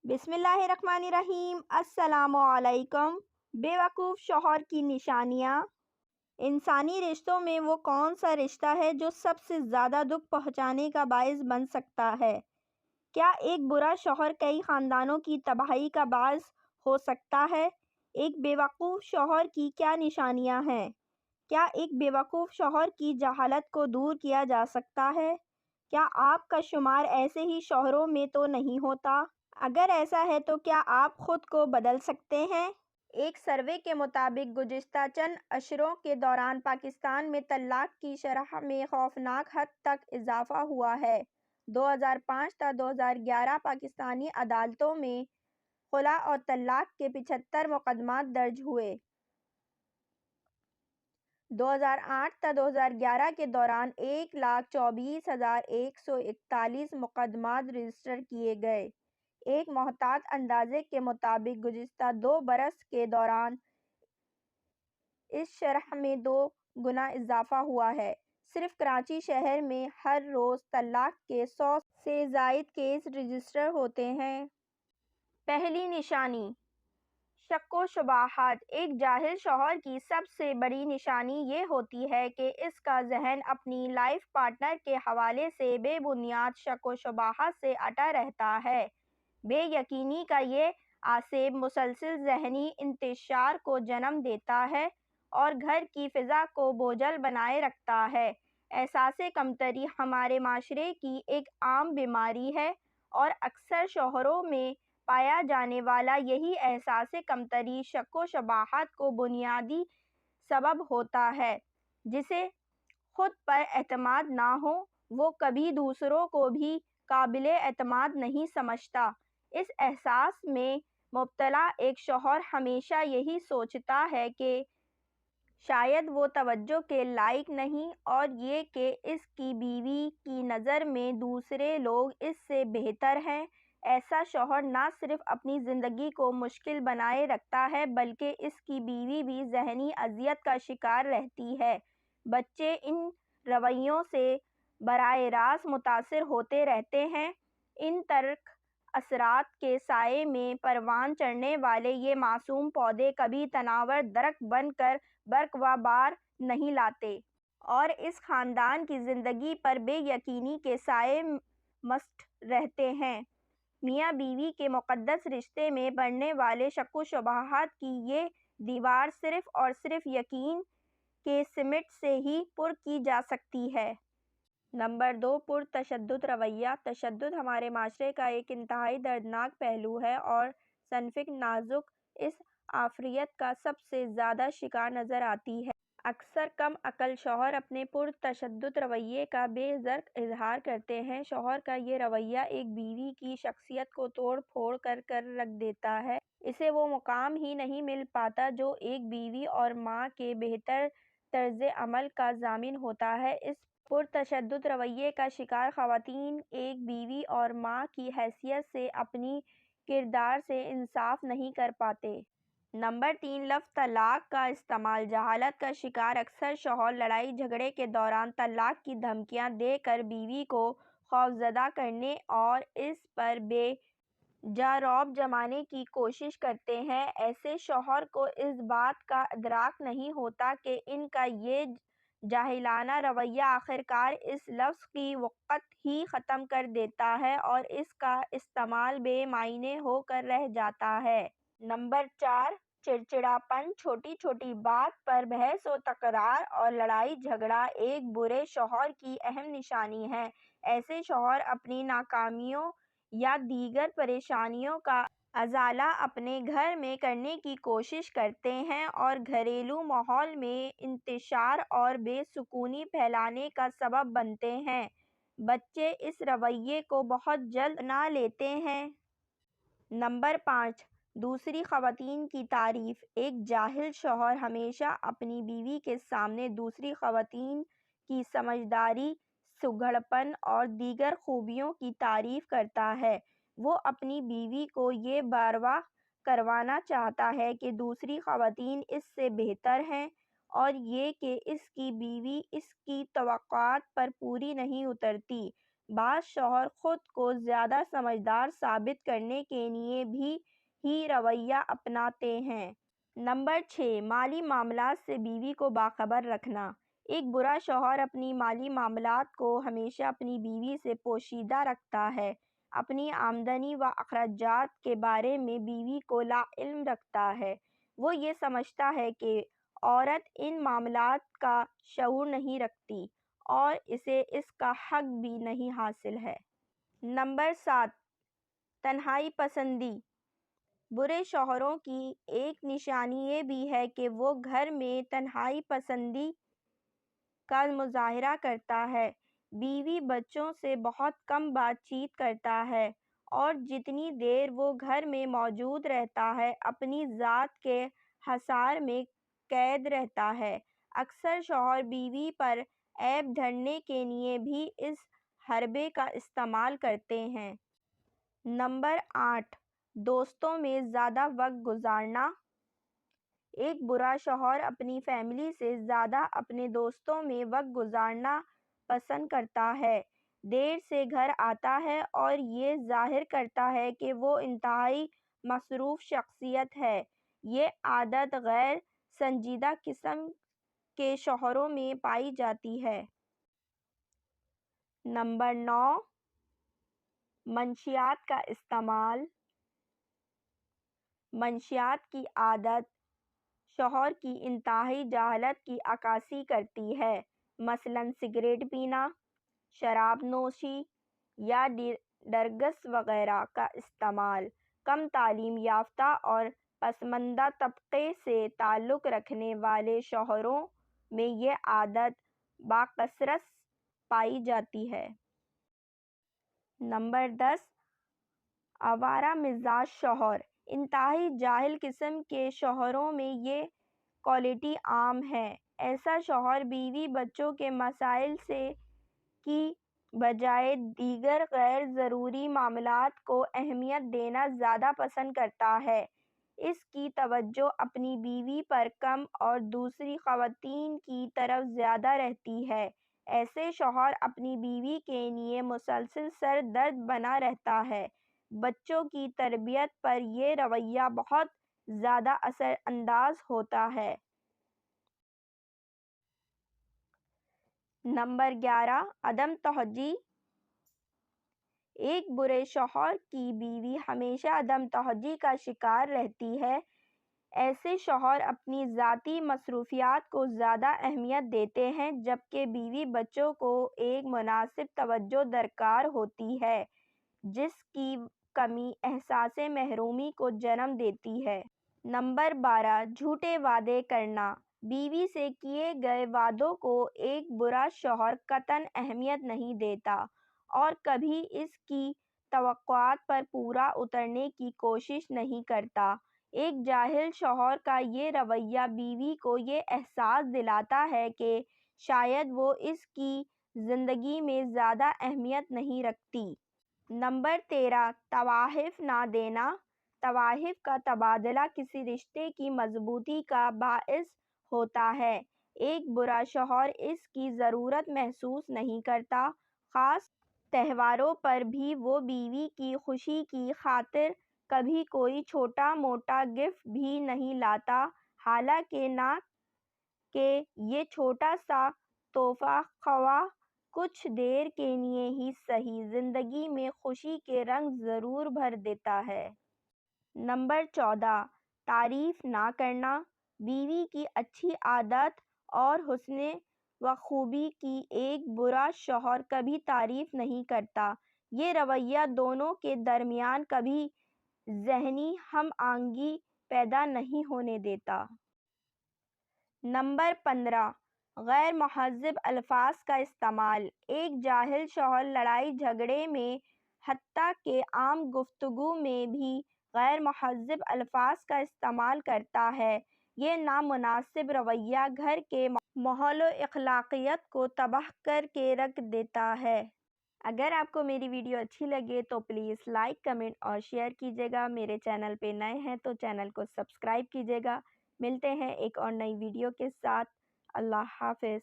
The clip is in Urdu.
بسم اللہ الرحمن الرحیم۔ السلام علیکم۔ بے وقوف شوہر کی نشانیاں۔ انسانی رشتوں میں وہ کون سا رشتہ ہے جو سب سے زیادہ دکھ پہنچانے کا باعث بن سکتا ہے؟ کیا ایک برا شوہر کئی خاندانوں کی تباہی کا باعث ہو سکتا ہے؟ ایک بے وقوف شوہر کی کیا نشانیاں ہیں؟ کیا ایک بے وقوف شوہر کی جہالت کو دور کیا جا سکتا ہے؟ کیا آپ کا شمار ایسے ہی شوہروں میں تو نہیں ہوتا؟ اگر ایسا ہے تو کیا آپ خود کو بدل سکتے ہیں؟ ایک سروے کے مطابق گزشتہ چند اشروں کے دوران پاکستان میں طلاق کی شرح میں خوفناک حد تک اضافہ ہوا ہے۔ 2005 تا 2011 پاکستانی عدالتوں میں خلع اور طلاق کے 75 مقدمات درج ہوئے۔ 2008 تا 2011 کے دوران 1,24,141 مقدمات رجسٹر کیے گئے۔ ایک محتاط اندازے کے مطابق گزشتہ 2 برس کے دوران اس شرح میں 2 گنا اضافہ ہوا ہے۔ صرف کراچی شہر میں ہر روز طلاق کے 100 سے زائد کیس رجسٹر ہوتے ہیں۔ پہلی نشانی، شک و شبہات۔ ایک جاہل شوہر کی سب سے بڑی نشانی یہ ہوتی ہے کہ اس کا ذہن اپنی لائف پارٹنر کے حوالے سے بے بنیاد شک و شبہات سے اٹا رہتا ہے۔ بے یقینی کا یہ اعصاب مسلسل ذہنی انتشار کو جنم دیتا ہے اور گھر کی فضا کو بوجھل بنائے رکھتا ہے۔ احساس کمتری ہمارے معاشرے کی ایک عام بیماری ہے اور اکثر شوہروں میں پایا جانے والا یہی احساس کمتری شک و شبہات کو بنیادی سبب ہوتا ہے۔ جسے خود پر اعتماد نہ ہو، وہ کبھی دوسروں کو بھی قابل اعتماد نہیں سمجھتا۔ اس احساس میں مبتلا ایک شوہر ہمیشہ یہی سوچتا ہے کہ شاید وہ توجہ کے لائق نہیں اور یہ کہ اس کی بیوی کی نظر میں دوسرے لوگ اس سے بہتر ہیں۔ ایسا شوہر نہ صرف اپنی زندگی کو مشکل بنائے رکھتا ہے بلکہ اس کی بیوی بھی ذہنی اذیت کا شکار رہتی ہے۔ بچے ان رویوں سے براہ راست متاثر ہوتے رہتے ہیں۔ ان تلخ اثرات کے سائے میں پروان چڑھنے والے یہ معصوم پودے کبھی تناور درخت بن کر برق و بار نہیں لاتے اور اس خاندان کی زندگی پر بے یقینی کے سائے مست رہتے ہیں۔ میاں بیوی کے مقدس رشتے میں بڑھنے والے شک و شبہات کی یہ دیوار صرف اور صرف یقین کے سمٹ سے ہی پر کی جا سکتی ہے۔ نمبر 2، پرتشدد رویہ۔ تشدد ہمارے معاشرے کا ایک انتہائی دردناک پہلو ہے اور صنفاً نازک اس آفریت کا سب سے زیادہ شکار نظر آتی ہے۔ اکثر کم عقل شوہر اپنے پرتشدد رویے کا بے ضرق اظہار کرتے ہیں۔ شوہر کا یہ رویہ ایک بیوی کی شخصیت کو توڑ پھوڑ کر رکھ دیتا ہے۔ اسے وہ مقام ہی نہیں مل پاتا جو ایک بیوی اور ماں کے بہتر طرز عمل کا ضامن ہوتا ہے۔ اس پرتشدد رویے کا شکار خواتین ایک بیوی اور ماں کی حیثیت سے اپنی کردار سے انصاف نہیں کر پاتے۔ نمبر 3، لفظ طلاق کا استعمال۔ جہالت کا شکار اکثر شوہر لڑائی جھگڑے کے دوران طلاق کی دھمکیاں دے کر بیوی کو خوفزدہ کرنے اور اس پر بے جا رعب جمانے کی کوشش کرتے ہیں۔ ایسے شوہر کو اس بات کا ادراک نہیں ہوتا کہ ان کا یہ جاہلانہ رویہ آخرکار اس لفظ کی وقت ہی ختم کر دیتا ہے اور اس کا استعمال بے معنی ہو کر رہ جاتا ہے۔ نمبر 4، چڑچڑاپن۔ چھوٹی چھوٹی بات پر بحث و تکرار اور لڑائی جھگڑا ایک برے شوہر کی اہم نشانی ہے۔ ایسے شوہر اپنی ناکامیوں یا دیگر پریشانیوں کا ازالہ اپنے گھر میں کرنے کی کوشش کرتے ہیں اور گھریلو ماحول میں انتشار اور بے سکونی پھیلانے کا سبب بنتے ہیں۔ بچے اس رویے کو بہت جلد اپنا لیتے ہیں۔ نمبر 5، دوسری خواتین کی تعریف۔ ایک جاہل شوہر ہمیشہ اپنی بیوی کے سامنے دوسری خواتین کی سمجھداری، سگھڑپن اور دیگر خوبیوں کی تعریف کرتا ہے۔ وہ اپنی بیوی کو یہ باروا کروانا چاہتا ہے کہ دوسری خواتین اس سے بہتر ہیں اور یہ کہ اس کی بیوی اس کی توقعات پر پوری نہیں اترتی۔ بعض شوہر خود کو زیادہ سمجھدار ثابت کرنے کے لیے بھی ہی رویہ اپناتے ہیں۔ نمبر 6، مالی معاملات سے بیوی کو باخبر رکھنا۔ ایک برا شوہر اپنی مالی معاملات کو ہمیشہ اپنی بیوی سے پوشیدہ رکھتا ہے۔ اپنی آمدنی و اخراجات کے بارے میں بیوی کو لاعلم رکھتا ہے۔ وہ یہ سمجھتا ہے کہ عورت ان معاملات کا شعور نہیں رکھتی اور اسے اس کا حق بھی نہیں حاصل ہے۔ نمبر 7، تنہائی پسندی۔ برے شوہروں کی ایک نشانی یہ بھی ہے کہ وہ گھر میں تنہائی پسندی کا مظاہرہ کرتا ہے، بیوی بچوں سے بہت کم بات چیت کرتا ہے اور جتنی دیر وہ گھر میں موجود رہتا ہے اپنی ذات کے حصار میں قید رہتا ہے۔ اکثر شوہر بیوی پر عیب دھرنے کے لیے بھی اس حربے کا استعمال کرتے ہیں۔ نمبر 8، دوستوں میں زیادہ وقت گزارنا۔ ایک برا شوہر اپنی فیملی سے زیادہ اپنے دوستوں میں وقت گزارنا پسند کرتا ہے۔ دیر سے گھر آتا ہے اور یہ ظاہر کرتا ہے کہ وہ انتہائی مصروف شخصیت ہے۔ یہ عادت غیر سنجیدہ قسم کے شوہروں میں پائی جاتی ہے۔ نمبر 9، منشیات کا استعمال۔ منشیات کی عادت شوہر کی انتہائی جہالت کی عکاسی کرتی ہے، مثلاً سگریٹ پینا، شراب نوشی یا ڈرگس وغیرہ کا استعمال۔ کم تعلیم یافتہ اور پسماندہ طبقے سے تعلق رکھنے والے شوہروں میں یہ عادت بکثرت پائی جاتی ہے۔ نمبر 10، آوارہ مزاج شوہر۔ انتہائی جاہل قسم کے شوہروں میں یہ کوالٹی عام ہے۔ ایسا شوہر بیوی بچوں کے مسائل سے کی بجائے دیگر غیر ضروری معاملات کو اہمیت دینا زیادہ پسند کرتا ہے۔ اس کی توجہ اپنی بیوی پر کم اور دوسری خواتین کی طرف زیادہ رہتی ہے۔ ایسے شوہر اپنی بیوی کے لیے مسلسل سر درد بنا رہتا ہے۔ بچوں کی تربیت پر یہ رویہ بہت زیادہ اثر انداز ہوتا ہے۔ نمبر 11، عدم توجہی۔ ایک برے شوہر کی بیوی ہمیشہ عدم توجہی کا شکار رہتی ہے۔ ایسے شوہر اپنی ذاتی مصروفیات کو زیادہ اہمیت دیتے ہیں جبکہ بیوی بچوں کو ایک مناسب توجہ درکار ہوتی ہے، جس کی کمی احساس محرومی کو جنم دیتی ہے۔ نمبر 12، جھوٹے وعدے کرنا۔ بیوی سے کیے گئے وعدوں کو ایک برا شوہر قطعاً اہمیت نہیں دیتا اور کبھی اس کی توقعات پر پورا اترنے کی کوشش نہیں کرتا۔ ایک جاہل شوہر کا یہ رویہ بیوی کو یہ احساس دلاتا ہے کہ شاید وہ اس کی زندگی میں زیادہ اہمیت نہیں رکھتی۔ نمبر 13، تحائف نہ دینا۔ تحائف کا تبادلہ کسی رشتے کی مضبوطی کا باعث ہوتا ہے۔ ایک برا شوہر اس کی ضرورت محسوس نہیں کرتا۔ خاص تہواروں پر بھی وہ بیوی کی خوشی کی خاطر کبھی کوئی چھوٹا موٹا گفٹ بھی نہیں لاتا، حالانکہ نہ کہ یہ چھوٹا سا تحفہ خواہ کچھ دیر کے لیے ہی سہی زندگی میں خوشی کے رنگ ضرور بھر دیتا ہے۔ نمبر 14، تعریف نہ کرنا۔ بیوی کی اچھی عادت اور حسن و خوبی کی ایک برا شوہر کبھی تعریف نہیں کرتا۔ یہ رویہ دونوں کے درمیان کبھی ذہنی ہم آہنگی پیدا نہیں ہونے دیتا۔ نمبر 15، غیر مہذب الفاظ کا استعمال۔ ایک جاہل شوہر لڑائی جھگڑے میں حتیٰ کہ عام گفتگو میں بھی غیر مہذب الفاظ کا استعمال کرتا ہے۔ یہ نامناسب رویہ گھر کے ماحول و اخلاقیات کو تباہ کر کے رکھ دیتا ہے۔ اگر آپ کو میری ویڈیو اچھی لگے تو پلیز لائک، کمنٹ اور شیئر کیجیے گا۔ میرے چینل پہ نئے ہیں تو چینل کو سبسکرائب کیجیے گا۔ ملتے ہیں ایک اور نئی ویڈیو کے ساتھ۔ اللہ حافظ۔